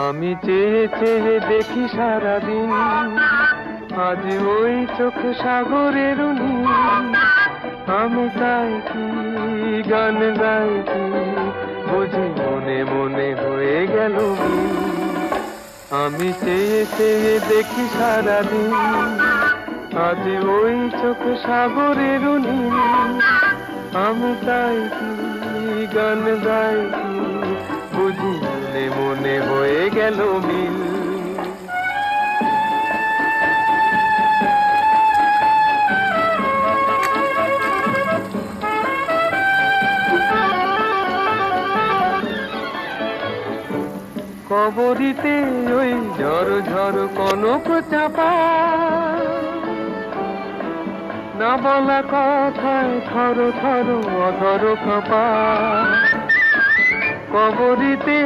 আমি চেয়ে চেয়ে দেখি সারাদিন, আজ ওই চোখে সাগরের নীল। আমি তাই কি গান গাই কি, বুঝি মনে মনে হয়ে গেল মিল। আমি চেয়ে চেয়ে দেখি সারাদিন, আজ ওই চোখে সাগরের নীল। আমি তাই কি গান গাই কি, বুঝি মনে মনে হয়ে গেল মিল। কবরীতে ওই ঝড় ঝড় কনক চাপা, না বলা কথায় থর থর অধর কাঁপা। কবরীতে